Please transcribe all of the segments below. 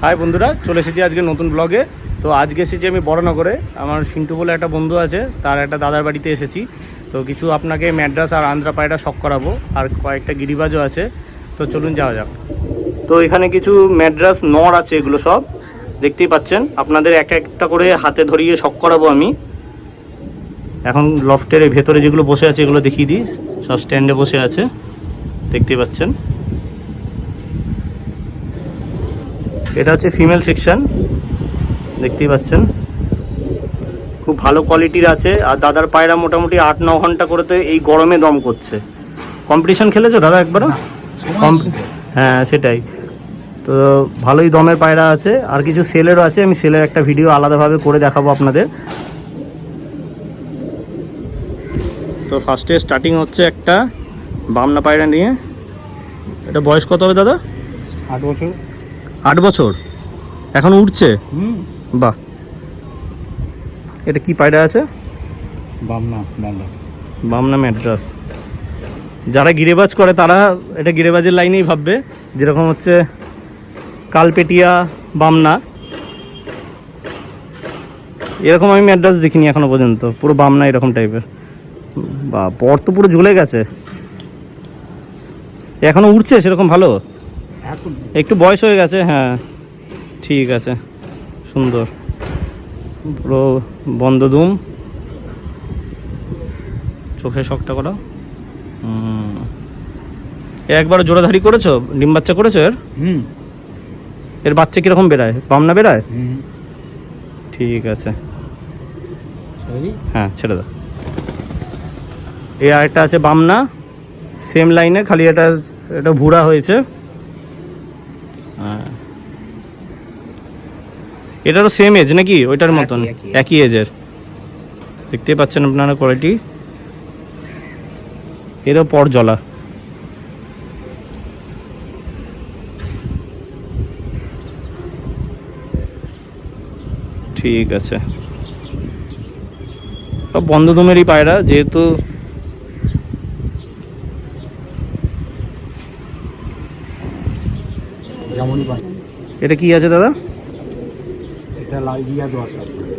High বন্ধুরা, চলে এসেছি আজকে নতুন ব্লগে। তো আজকে এসেছি আমি বড়নগরে। আমার সিন্টু বলে একটা বন্ধু আছে, তার একটা দাদার বাড়িতে এসেছি। তো কিছু আপনাকে ম্যাড্রাস আর আন্ধ্রা পায়রা শখ করাবো, আর কয়েকটা গিরিবাজও আছে। তো চলুন যাওয়া যাক। তো এখানে কিছু ম্যাড্রাস নর আছে, এগুলো সব দেখতেই পাচ্ছেন। আপনাদের একটা করে হাতে ধরিয়ে শখ করাবো আমি। এখন লফটের ভেতরে যেগুলো বসে আছে এগুলো দেখিয়ে দিই। সব স্ট্যান্ডে বসে আছে, দেখতেই পাচ্ছেন। এটা হচ্ছে ফিমেল সেকশন, দেখতেই পাচ্ছেন। খুব ভালো কোয়ালিটির আছে। আর দাদার পায়রা মোটামুটি 8-9 ঘন্টা করে তো এই গরমে দম করছে। কম্পিটিশন খেলেছো দাদা একবারও? হ্যাঁ সেটাই তো, ভালোই দমের পায়রা আছে। আর কিছু সেলেরও আছে, আমি সেলের একটা ভিডিও আলাদাভাবে করে দেখাবো আপনাদের। তো ফার্স্টে স্টার্টিং হচ্ছে একটা বামনা পায়রা নিয়ে। এটা বয়স কত হবে দাদা? 8 বছর। 8 বছর এখন উঠছে? বাহ। এটা কি পায়রা আছে? বামনা ম্যাড্রাস। বামনা ম্যাড্রাস। যারা গিরেবাজ করে তারা এটা গিরেবাজের লাইনেই ভাববে, যেরকম হচ্ছে কালপেটিয়া, বামনা। এরকম আমি ম্যাড্রাস দেখিনি এখনো পর্যন্ত, পুরো বামনা এরকম টাইপের। বা পর তো পুরো ঝুলে গেছে, এখনো উঠছে সেরকম ভালো? একটু বয়স হয়ে গেছে, হ্যাঁ ঠিক আছে, সুন্দর। পুরো বন্ধ দুম, চোখে শখটা করা। একবার জোড়াধারি করেছো? ডিম বাচ্চা করেছো এর? এর বাচ্চা কিরকম বেরায়? বামনা বেরায়? ঠিক আছে, হ্যাঁ ছেড়ে দাও। এই আরেকটা আছে বামনা, সেম লাইনে, খালি এটা ভুরা হয়েছে। হ্যাঁ, এটারও সেম এজ নাকি ওইটার মতন? একই এজের, দেখতেই পাচ্ছেন আপনারা কোয়ালিটি। এরও পর জলা। ঠিক আছে, সব বন্ধ দমেরই পায়রা যেহেতু। এটা কি আছে দাদা? এটা লাল জিরা দোয়াশ।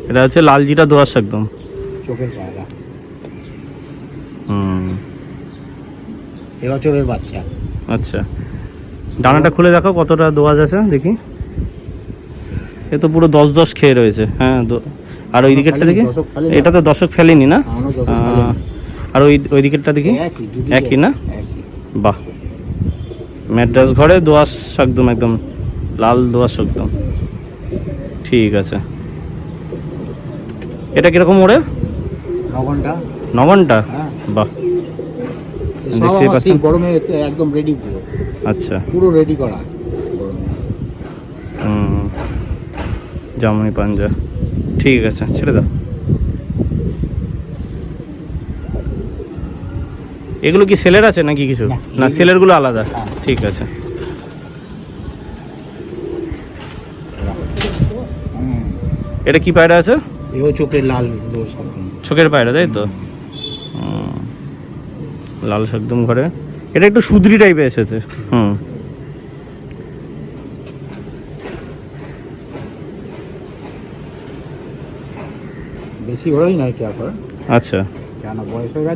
এটা হচ্ছে লাল জিরা দোয়াশ একদম চোখের পায়রা। এবছরের বাচ্চা। আচ্ছা, ডানাটা খুলে দেখো কতটা দোয়াজ আছে দেখি। এ তো পুরো 10-10 খেয়ে রয়েছে। হ্যাঁ, আর ওই দিকেরটা দেখি। এটা তো দশক ফেলেনি না? আর ওই দিকেরটা দেখি একই না? বাহ, ম্যাড্রাস ঘরে দোয়াশ একদম, একদম লাল দোয়াশ একদম। ঠিক আছে, এটা কিরকম ওড়ে? 9 ঘন্টা। বাহ, দেখতেই পাচ্ছেন গরমে একদম রেডি পুরো। আচ্ছা, পুরো রেডি করা জামনি পাঞ্জা। ঠিক আছে, ছেড়ে দাও। এগুলো কি সেলের আছে নাকি কিছু? না, সেলেরগুলো আলাদা। ঠিক আছে, এটা কি পায়রা আছে? এও চোখের লাল, চোখের পায়রা তাই তো? লাল একদম ঘরে। এটা একটু সুদরি টাইপের এসেছে। বেশি ওড়াই নয় কি আর। আচ্ছা, কেন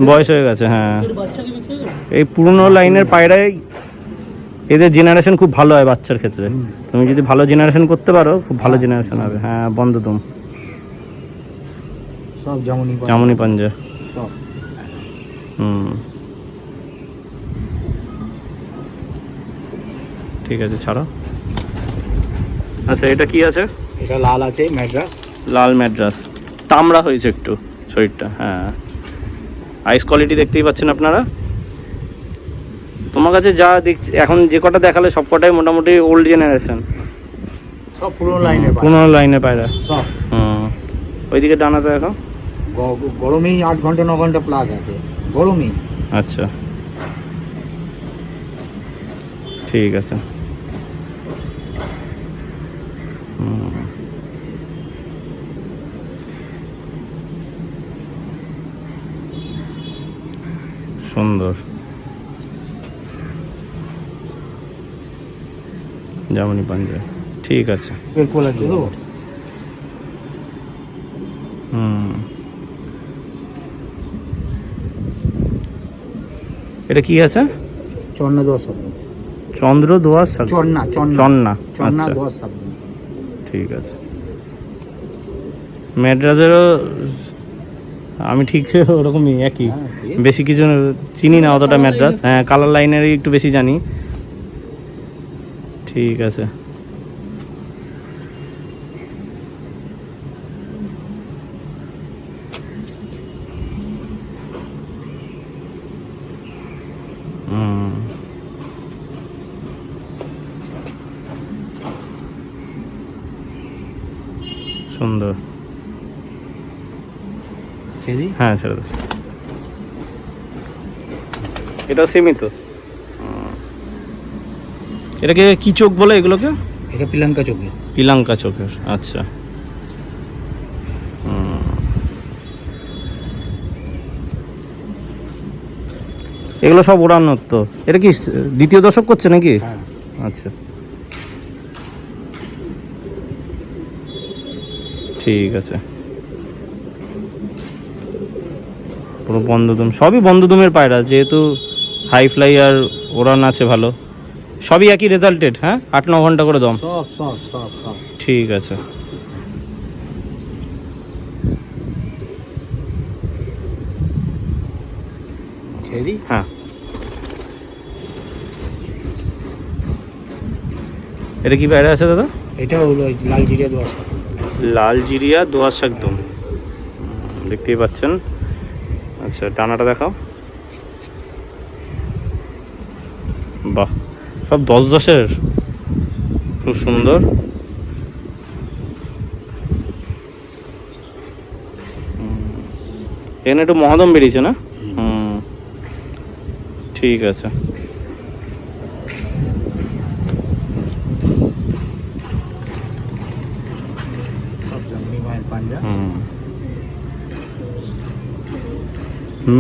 বয়স হয়ে গেছে। হ্যাঁ, এই পুরনো লাইনের পায়রায় এদের জেনারেশন খুব ভালো হয় বাচ্চার ক্ষেত্রে। তুমি যদি ভালো জেনারেশন করতে পারো, খুব ভালো জেনারেশন হবে। হ্যাঁ, বন্ধ তুম সব জামনি পাঞ্জা। সব ঠিক আছে, ছাড়ো। আচ্ছা, এটা কি আছে? এটা লাল আছে ম্যাড্রাস। লাল ম্যাড্রাস, তামড়া হয়েছে একটু শরীরটা। হ্যাঁ, আইস কোয়ালিটি দেখতেই পাচ্ছেন আপনারা। তোমার কাছে যা দেখছি এখন, যে কটা দেখালে সব কটাই মোটামুটি ওল্ড জেনারেশন, সব পুরনো লাইনে পায়রা সব। ওইদিকে ডানাতে দেখো। গরমেই 8 ঘন্টা 9 ঘন্টা প্লাস আছে গরমেই। আচ্ছা, ঠিক আছে। সুন্দর, জামনি পাঞ্জা। ঠিক আছে। এর কোয়ালিটি তো এটা কি আছে? চন্না দোয়া শব্দ। চন্দ্র দোয়া শব্দ। চন্না চন্না। চন্না আচ্ছা দোয়া শব্দ। ঠিক আছে। ম্যাড্রাসেরও আমি ঠিক ওরকমই একই, হ্যাঁ, বেশি কিছু চিনি না অতটা ম্যাড্রাস। হ্যাঁ, কালার লাইনেরই একটু বেশি জানি। ঠিক আছে। সুন্দর। হ্যাঁ ছেড়ে দাও। এটা সীমিত। এটাকে কি চোখ বলে এগুলোকে? এটা পিলাঙ্কা চোখের। পিলাঙ্কা চোখের, আচ্ছা। এগুলো সব ওড়ানোর তো। এটা কি দ্বিতীয় দশক করছে নাকি? হ্যাঁ। আচ্ছা ঠিক আছে। পুরো বন্ধদম, সবই বন্ধদমের পায়রা, যেহেতু হাই ফ্লাই আর ওড়ান আছে ভালো। সবই একই রেজাল্টেড। হ্যাঁ, 8-9 ঘন্টা করে দম। সব সব সব সব ঠিক আছে। হ্যাঁ, এটা কি পায়রা আছে দাদা? এটা হলো লাল জিরিয়া দোয়া শব্দ। লাল জিরিয়া দোয়াশ একদম, দেখতেই পাচ্ছেন। আচ্ছা, ডানাটা দেখাও। বাহ, সব 10-10-এর, খুব সুন্দর। এখানে একটু মহাদম বেরিয়েছে না? ঠিক আছে।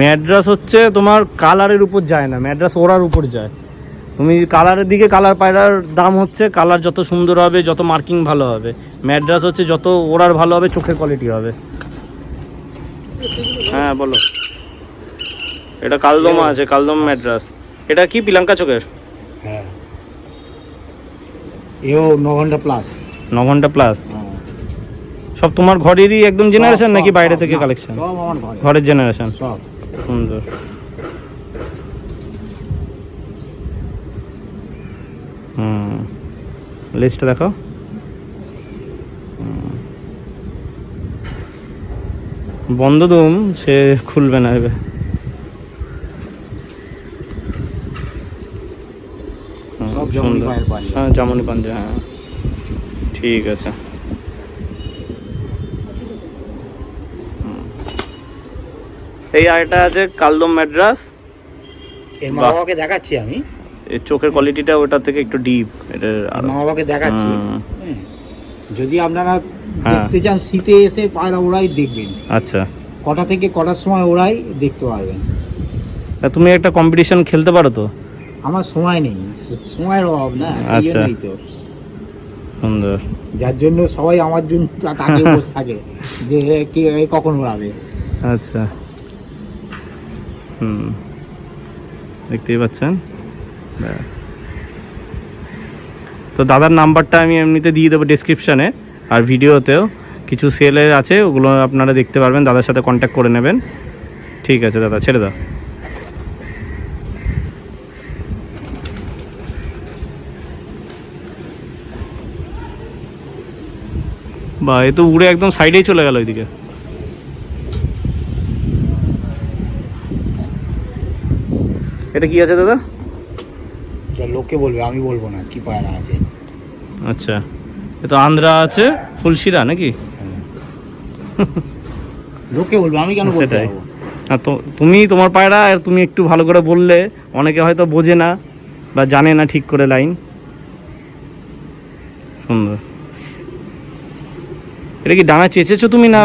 ম্যাড্রাস হচ্ছে তোমার কালারের উপর যায় না, ম্যাড্রাস ওড়ার উপর যায়। তুমি কালারের দিকে, কালার পায়রার দাম হচ্ছে কালার যত সুন্দর হবে, যত মার্কিং ভালো হবে। ম্যাড্রাস হচ্ছে যত ওড়ার ভালো হবে, চোখের কোয়ালিটি হবে। হ্যাঁ বলো। এটা কালদম আছে, কালদম ম্যাড্রাস। এটা কি পিলাঙ্কা চোখের? হ্যাঁ, এও 9 ঘন্টা প্লাস। 9 ঘন্টা প্লাস। সব তোমার ঘরেরই একদম জেনারেশন নাকি বাইরে থেকে কালেকশন? সব আমার ঘরের জেনারেশন। সব সুন্দর। লিস্টটা দেখো। বন্ধদম সে খুলবে না এবার। সব জামনি পায়ের পাঞ্জা। হ্যাঁ, জামনি পাঞ্জা। হ্যাঁ ঠিক আছে। এই আরেকটা আছে কালদম ম্যাড্রাস। এর মা বাবাকে দেখাচ্ছি আমি। এর চোখের কোয়ালিটিটা ওটা থেকে একটু ডিপ। এটা মা বাবাকে দেখাচ্ছি। যদি আপনারা হ্যাঁ। দেখতে চান, শীতে এসে পায়রা ওড়াই দেখবেন। আচ্ছা, কটা থেকে কটার সময় ওড়াই দেখতে পারবেন। তা তুমি একটা কম্পিটিশন খেলতে পারো তো? আমার সময় নেই, সময়ের অভাব না, সেই আচ্ছা। জন্যই তো। সুন্দর। যার জন্য সবাই আমার জন্য তাকে বসে থাকে যে কে কখন ওড়াবে। আচ্ছা, দেখতেই পাচ্ছেন। তো দাদার নাম্বারটা আমি এমনিতে দিয়ে দেবো ডেসক্রিপশানে, আর ভিডিওতেও কিছু সেলের আছে, ওগুলো আপনারা দেখতে পারবেন, দাদার সাথে কন্ট্যাক্ট করে নেবেন। ঠিক আছে দাদা, ছেড়ে দাও। বা এ তো উড়ে একদম সাইডেই চলে গেল ওইদিকে। এটা কি আছে দাদা? লোকে বলবে, আমি বলবো না কি পায়রা আছে। আচ্ছা, এ তো আন্ধ্রা আছে, ফুলশিরা নাকি? লোকে বলবে, আমি কেন বলতে সেটাই। পারবো? আর তো তুমি তোমার পায়রা, আর তুমি একটু ভালো করে বললে অনেকে হয়তো বোঝে না বা জানে না ঠিক করে লাইন। সুন্দর। এটা কি ডানা চেঁচেছো তুমি না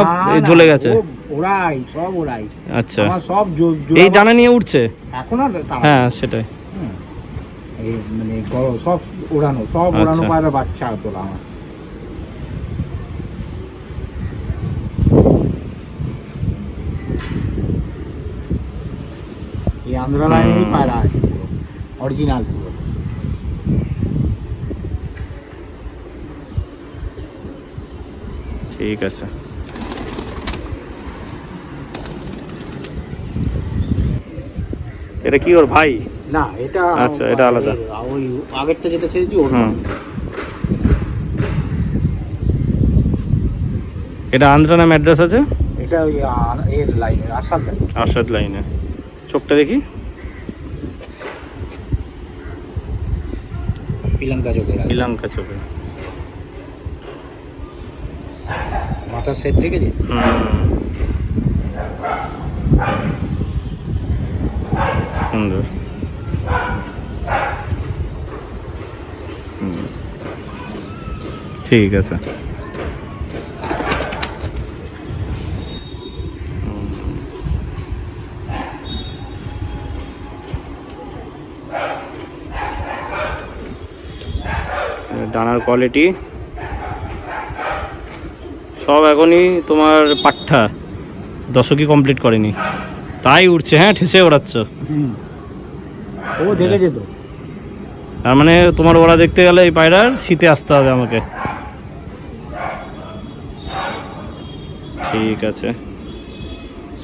জ্বলে গেছে? ওড়াই, সব ওড়াই। আচ্ছা, আমার সব এই ডানা নিয়ে উঠছে এখন আর হ্যাঁ সেটাই। এই মানে সব ওড়ানো, সব ওড়ানো আচ্ছা। পায়রা বাচ্চা তোলা আমার। এই আন্ধ্রা লাইনেরই পায়রা আছে পুরো অরিজিনাল পুরো। ঠিক আছে। এটা কি ওর ভাই? না এটা আচ্ছা, এটা আলাদা। ওই আগেরটা যেটা ছেড়েছি ওর হুম। এটা আন্ধ্রা না ম্যাড্রাস আছে? এটা ওই এর লাইনের আসাদ লাইন। আরশাদ লাইনে। চোখটা দেখি। শ্রীলঙ্কা চোখের আছে। শ্রীলঙ্কা চোখে। মাথার সেট দেখেছি। সুন্দর। ঠিক আছে। ডানার কোয়ালিটি সব এখনই তোমার পাঠা দশকই কমপ্লিট করেনি, তাই উঠছে। হ্যাঁ, ঠেসে ওড়াচ্ছ। ও দেখেছে তো। তার মানে তোমার ওরা দেখতে গেলে এই পায়রার শীতে আসতে হবে আমাকে। ঠিক আছে,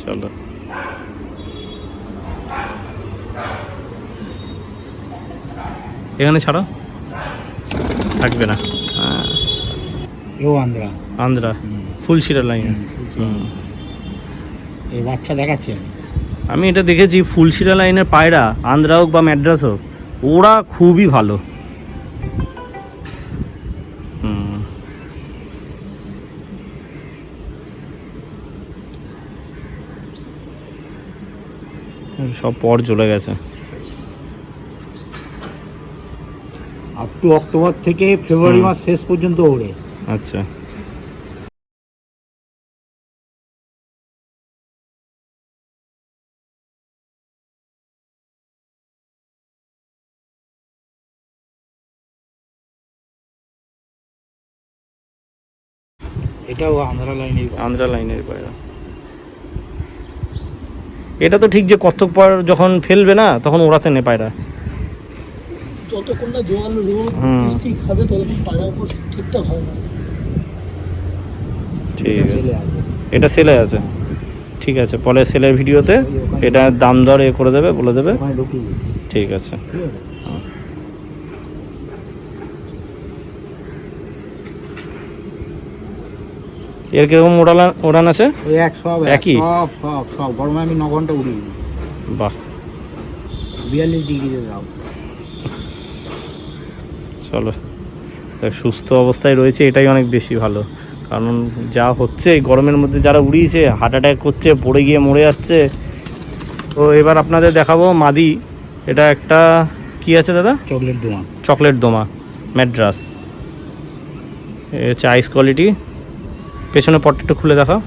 চলো। এখানে ছাড়ো, থাকবে না। এও আন্ধ্রা। আন্ধ্রা ফুলশিরা লাইন। এই বাচ্চা দেখাচ্ছে। আমি এটা দেখেছি, ফুলশিরা লাইনের পায়রা আন্ধ্রা হোক বা ম্যাড্রাস হোক, ওরা খুবই ভালো। সব পর চলে গেছে। আপ টু অক্টোবর থেকে ফেব্রুয়ারি মাস শেষ পর্যন্ত ওড়ে। আচ্ছা। এটাও আন্ধ্রা লাইনের। আন্ধ্রা লাইনের পায়রা। এটা তো ঠিক যে কতক পর যখন ফেলবে না তখন ওড়াতে নে পায়রা। যতক্ষণ না জোয়াল রোদ বৃষ্টি খাবে ততক্ষণ পায়রার উপর ঠিকঠাক হয় না। ঠিক আছে, এটা সেলে আছে। ঠিক আছে, পরে সেলের ভিডিওতে এটা দাম দর এ করে দেবে, বলে দেবে। ঠিক আছে। এর কিরকম ওড়ান আছে? ওই এক সব একই? সব সব সব গরমে আমি 9 ঘন্টা উড়ি। বাহ, 42 ডিগ্রিতে দাও। চলো, সুস্থ অবস্থায় রয়েছে এটাই অনেক বেশি ভালো। কারণ যা হচ্ছে এই গরমের মধ্যে যারা উড়িয়েছে হার্ট অ্যাটাক করছে, পড়ে গিয়ে মরে যাচ্ছে। তো এবার আপনাদের দেখাবো মাদি। এটা একটা কি আছে দাদা? চকলেট দোমা। চকলেট দোমা ম্যাড্রাস। এ হচ্ছে আইস কোয়ালিটি। পেছনে পটটা একটু খুলে দেখা।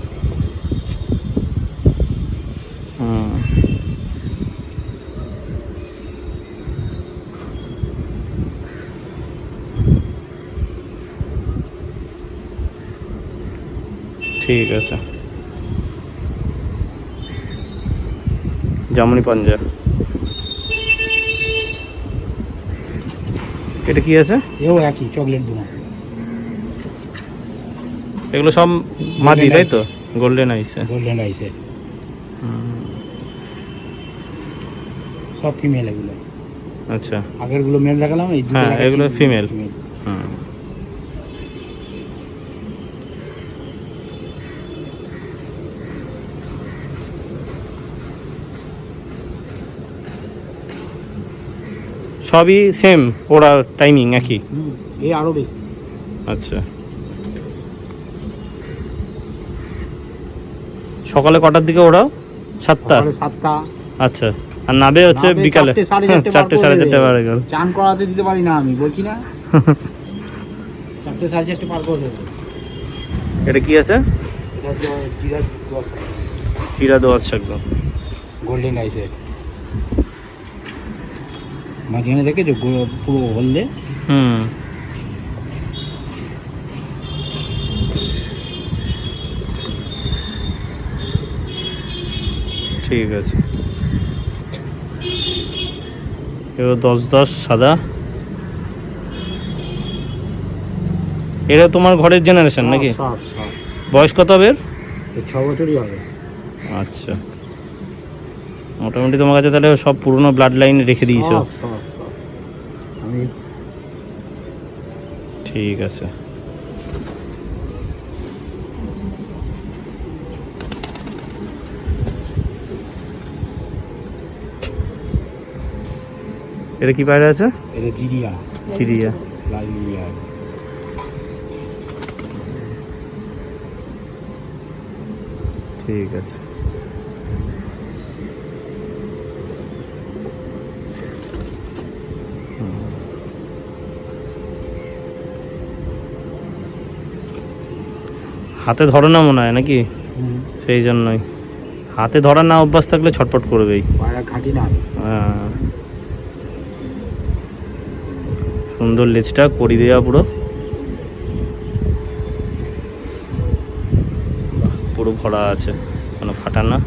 ঠিক আছে। জামুনি পাঞ্জা। এটা কি আছে? এও একই চকলেট দোমা। এগুলো সব মাদি, তাই তো? গোল্ডেন আইসে। গোল্ডেন আইসে সব ফিমেল এগুলো। আচ্ছা, আগেরগুলো মেল দেখালাম, এই দুটো হ্যাঁ এগুলো ফিমেল। সবই সেম ওরা টাইমিং একই? এই আরো বেশি। আচ্ছা, সকালে কটার দিকে ওড়াও? 7টা? 7টা। আচ্ছা, আর নাবে হচ্ছে বিকালে 4টে 4:30 বারে গেল। চান করাতে দিতে পারি না আমি, বলছি না। 4টে 4:30 পার করে দেবো। এটা কি আছে? এটা জিরা দোয়াশ। চিরা দোয়াশ একদম গোল্ডেন আইসে। মাঝখানে দেখে যে পুরো হলদে। ঠিক আছে। এগুলো 10-10 সাদা। এটা তোমার ঘরের জেনারেশন নাকি? সব সব বয়স কত হবে এর? এই 6 বছরই হবে। আচ্ছা, মোটামুটি তোমার কাছে তাহলে সব পুরনো ব্লাড লাইন রেখে দিয়েছো। সব সব সব। আমি ঠিক আছে। এটা কি পায়রা আছে? এটা জিরিয়া, চিড়িয়া। লাল জিরিয়া। ঠিক আছে। হাতে ধরো না মনে হয় নাকি? সেই জন্যই হাতে ধরার না অভ্যাস থাকলে ছটফট করবেই। পায়রা ঘাঁটি না। হ্যাঁ, সুন্দর লেজটা করি দেওয়া পুরো, বাহ, পুরো ভরা আছে, কোনো ফাটা না।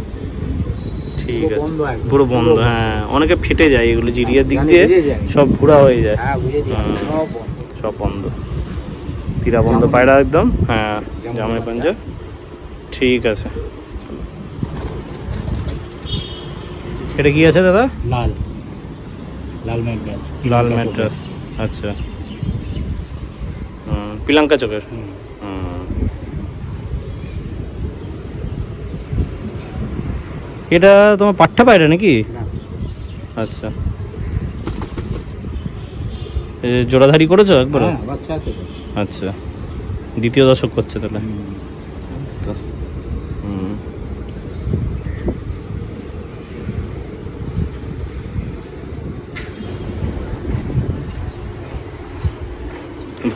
ঠিক পুরো আছে, বন্ধ একদম, পুরো বন্ধ। পুরো বন্ধ। হ্যাঁ, অনেকে ফেটে যায় এগুলো জিরিয়ার দিক জানি, দিয়ে, বুঝে যায়। সব ঘোরা হয়ে যায়। হ্যাঁ বুঝেছি, হুম। সব বন্ধ। সব বন্ধ, তীরা বন্ধ জামুনি। পায়রা একদম। হ্যাঁ, জামুনি জামাই পাঞ্জা। পাঞ্জা। ঠিক আছে। এটা কি আছে দাদা? লাল লাল ম্যাড্রাস। লাল ম্যাড্রাস। আচ্ছা, পিলাঙ্কা চোখের। এটা তোমার পাট্টা পায়রা নাকি? আচ্ছা, এই যে জোড়াধারি করেছো একবার? হ্যাঁ বাচ্চা আছে তো। আচ্ছা, দ্বিতীয় দশক করছে তাহলে। তো,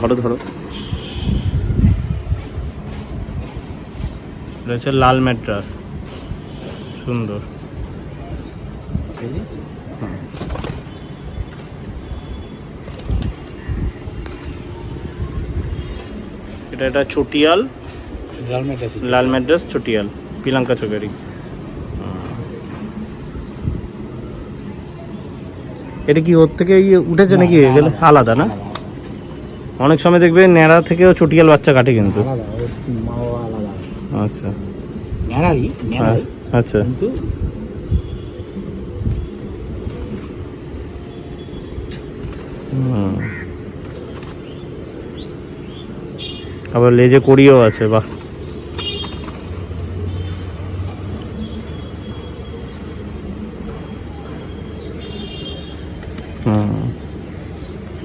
ধরো ধরো। এটা হচ্ছে লাল ম্যাড্রাস, সুন্দর। এটা চটিয়াল, লাল ম্যাড্রাস। লাল ম্যাড্রাস চটিয়াল, পিলাঙ্কা চোখেরই। এটা কি ওর থেকে উঠেছে নাকি? গেলে আলাদা না? অনেক সময় দেখবে ন্যাড়া থেকেও চটিয়াল বাচ্চা কাটে কিন্তু। আলাদা, ওর মাও আলাদা। আচ্ছা, ন্যাড়ারি ন্যাড়ারি, আচ্ছা। কিন্তু আবার লেজে কড়িও আছে, বাহ।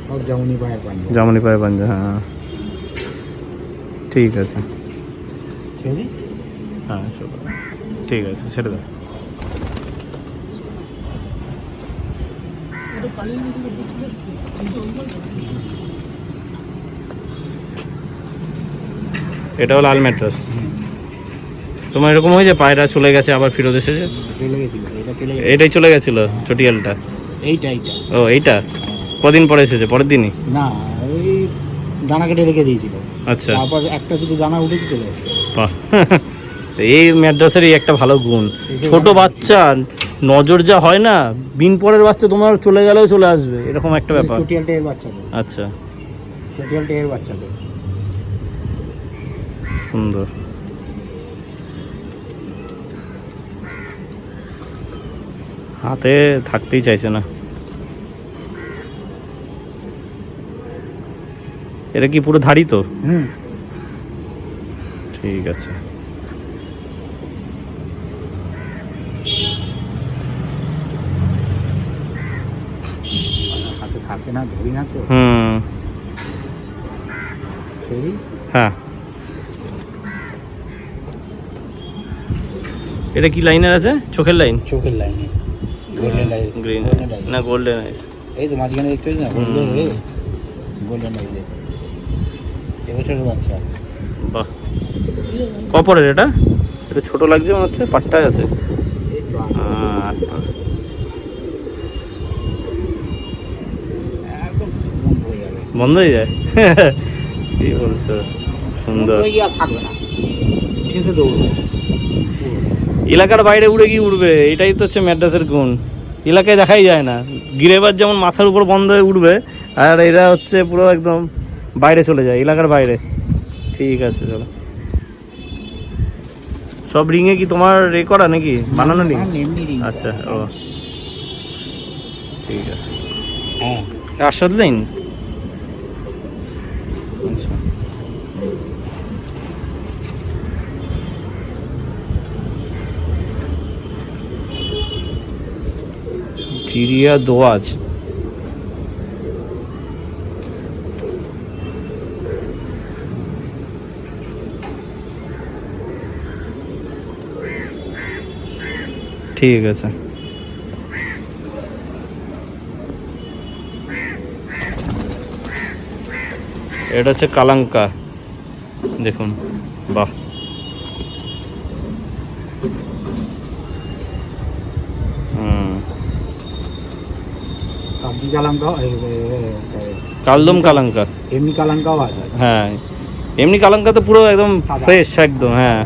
সব জামুনি পায়ের পাঞ্জা। জামনি পায়ে পাঞ্জা, হ্যাঁ। ঠিক আছে, হ্যাঁ ঠিক আছে, ছেড়ে দাও। ওটা পালিয়ে গিয়ে চলে এসছে, কিন্তু এটাও লাল ম্যাট্রাস। তোমার এরকম হয়েছে পায়রা চলে গেছে আবার ফেরত এসেছে? চলে গেছিল, এটা চলে গেছিল। এটাই চলে গেছিল চটিয়ালটা? এইটা ও, এইটা কদিন পরে এসেছে? পরের দিনই? না, ওই দানা কেটে রেখে দিয়েছিল। আচ্ছা, তারপর একটা শুধু দানা উঠেছে, চলে এসেছে। বাহ। তো এই ম্যাড্রাসেরই একটা ভালো গুণ, ছোট বাচ্চা নজর যা হয় না, বিন পরের বাচ্চা তোমার চলে গেলেও চলে আসবে, এরকম একটা ব্যাপার। চটিয়ালটা এর বাচ্চা তো, আচ্ছা, চটিয়ালটা এর বাচ্চা তো। সুন্দর। হাতে থাকতেই চাইছে না। এটা কি পুরো ধাড়ি তো? ঠিক আছে। হাতে থাকে না, ধরি না তো। ধরি। হ্যাঁ, এটা কি লাইনের আছে? চোখের লাইন? চোখের লাইনে গোল্ডেন লাইন। গ্রিন না গোল্ডেন আইস? এই তো মাঝখানে দেখতে পাচ্ছি না, গোল্ডেন গোল্ডেন লাইন। এবছরের বাচ্চা। বাহ, কপরের এটা? এটা ছোট লাগছে মনে হচ্ছে, পাট্টায় আছে। এই তো আটটা। একদম বন্ধ হয়ে যাবে। বন্ধ হয়ে যায়? কি বলছো, সুন্দর। বন্ধ হয়ে গিয়ে আর থাকবে না, ঠেসে দৌড়বে। এলাকার বাইরে উড়ে গিয়ে উড়বে, এটাই তো হচ্ছে ম্যাড্রাসের গুণ। এলাকায় দেখাই যায় না। গিরেবাজ যেমন মাথার উপর বন্ধ হয়ে উঠবে, আর এরা হচ্ছে পুরো একদম বাইরে চলে যায়, এলাকার বাইরে। ঠিক আছে, চলো। সব রিঙে কি তোমার করা নাকি বানানো রিং? এমনি ring আচ্ছা, ও ঠিক আছে। হ্যাঁ আরশাদ লাইন। আচ্ছা, জিরিয়া দোয়াজ। ঠিক আছে। এটা হচ্ছে কালাঙ্কা, দেখুন, বাহ। কাবজি কালাঙ্কা, কালদম কালাঙ্কা। এমনি কালাঙ্কাও আছে। হ্যাঁ, এমনি কালাঙ্কা তো পুরো একদম সাদা। ফ্রেশ একদম। হ্যাঁ,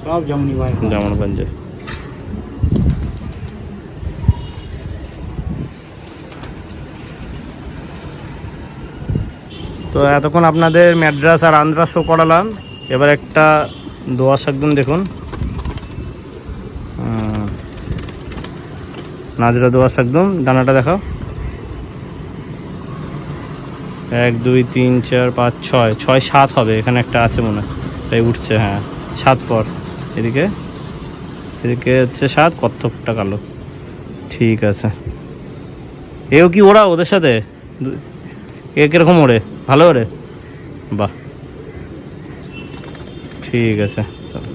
সব যেমনই ভাই। জামানগঞ্জে। তো এতক্ষণ আপনাদের ম্যাড্রাস আর আন্দ্রাস শো করালাম। এবার একটা দোয়াশ একদম দেখুন, নাজরা দোয়াশ একদম। ডানাটা দেখাও। 1 2 3 4 5 6 6 7 হবে, এখানে একটা আছে মনে হয়, তাই উঠছে। হ্যাঁ, 7 পর। এদিকে এদিকে হচ্ছে 7, কত্থকটা কালো। ঠিক আছে। এও কি ওরা ওদের সাথে? এ কিরকম ওড়ে? ভালো ওড়ে? বাহ, ঠিক আছে, চলো।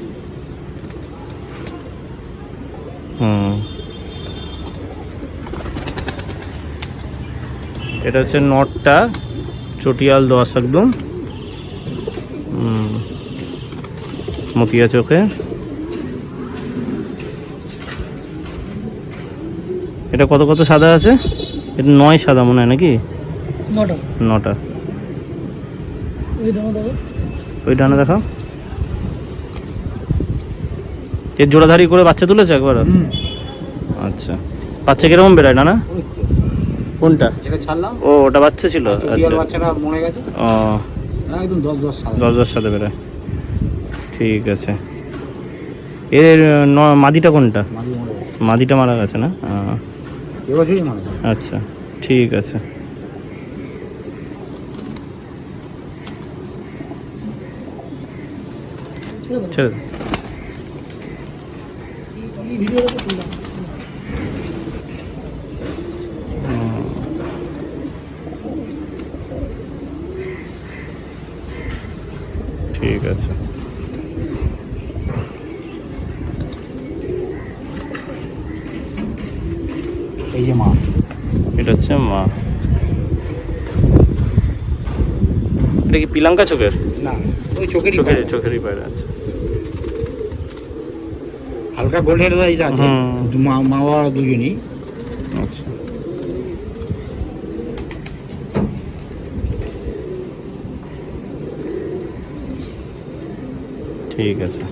এটা হচ্ছে নটটা, চটিয়াল দোয়াশ একদম, মতিয়া চোখে। এটা কত কত সাদা আছে? এটা 9 সাদা মনে হয় নাকি? 9টা। ওই ডানা দেখাও। এর জোড়াধারি করে বাচ্চা তুলেছে একবার? আচ্ছা, বাচ্চা কিরকম বেরোয় না? কোনটা? যেটা ছাড়লাম ও, ওটা বাচ্চা ছিল। আচ্ছা, বাচ্চাটা মরে গেছে। ও, একদম 10 সাল। 10 সাথে বেরোয়। ঠিক আছে। এর মাদিটা কোনটা? মাদি মরে গেছে। মাদিটা মারা গেছে না? এবছরই মারা গেছে। আচ্ছা, ঠিক আছে। ছেড়ে দাও। ঠিক আছে। এই যে মা। এটা হচ্ছে মা। এটা কি পিলাঙ্কা চোখের? না, ওই চোখেরই চোখের পায়রা। চোখেরই পায়রা আছে। হালকা গোল্ডেন রাইজ আছে। হুম। মা বাবা দুজনই। আচ্ছা, ঠিক আছে।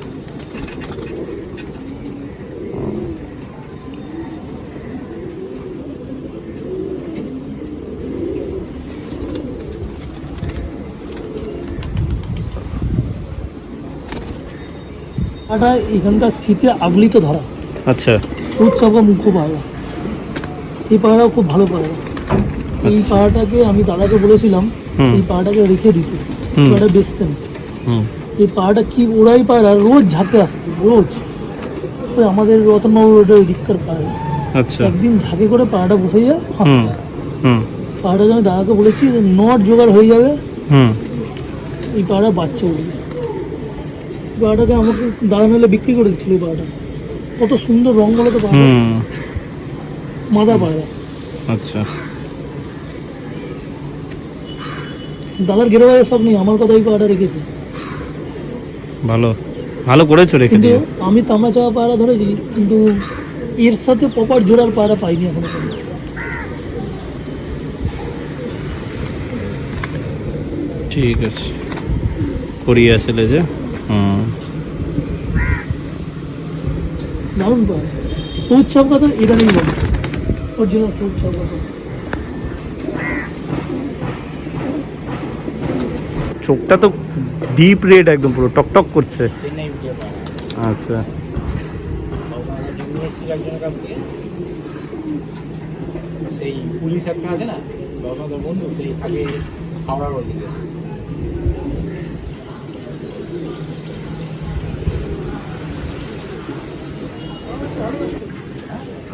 এখানকার শীতে আগলিতে ধরা, আচ্ছা, উচ্চাপা মুখ্য পায়রা। এই পায়রাও খুব ভালো পায়রা। এই পায়রাটাকে আমি দাদাকে বলেছিলাম এই পায়রাটাকে রেখে দিতে, পায়রাটা বেচতেন। এই পায়রাটা কি ওরাই পায়রা, রোজ ঝাঁকে আসতো, রোজ। ওই আমাদের রতনবাবু রোডের দিককার পায়রা। আচ্ছা, একদিন ঝাঁকে করে পায়রাটা বসে যায়, হাসতে। হুম, পায়রাটাকে আমি দাদাকে বলেছি যে নট জোগাড় হয়ে যাবে, হুম, এই পায়রা বাচ্চা উঠে যায়। পায়রাটাকে আমাকে দাদা মেলে বিক্রি করে দিচ্ছিল। এই পায়রাটা কত সুন্দর রঙ বলো তো পায়রা, হুম, মাদা পায়রা। আচ্ছা, দাদার ঘেরে বাইরে সব নেই, আমার কথা এই পায়রাটা রেখেছে। ভালো ভালো করেছো রেখে কিন্তু দিয়ে। আমি তামা চাওয়া পায়রা ধরেছি, কিন্তু এর সাথে প্রপার জোড়ার পায়রা পাইনি এখনো পর্যন্ত। ঠিক আছে, কোরিয়া ছেলে যে। দারুণ পায়রা। সবুজ ছাপকা তো এটা নেই বলে, অরিজিনাল সবুজ ছাপকা। চোখটা তো ডিপ রেড, একদম পুরো টকটক করছে। চেন্নাই উঠে পায় আচ্ছা, একজনের কাছ থেকে সেই পুলিশ একটা আছে না আপনাদের বন্ধু, সেই থাকে হাওড়ার ওদিকে।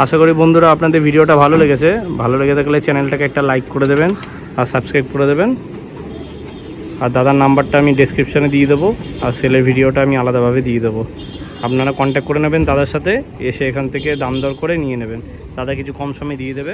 আশা করি বন্ধুরা আপনাদের ভিডিওটা ভালো লেগেছে। ভালো লেগে থাকলে চ্যানেলটাকে একটা লাইক করে দেবেন আর সাবস্ক্রাইব করে দেবেন। আর দাদার নাম্বারটা আমি ডেসক্রিপশানে দিয়ে দেবো, আর সেলের ভিডিওটা আমি আলাদাভাবে দিয়ে দেবো। আপনারা কন্ট্যাক্ট করে নেবেন দাদার সাথে, এসে এখান থেকে দাম দর করে নিয়ে নেবেন। দাদা কিছু কম সময়ে দিয়ে দেবে।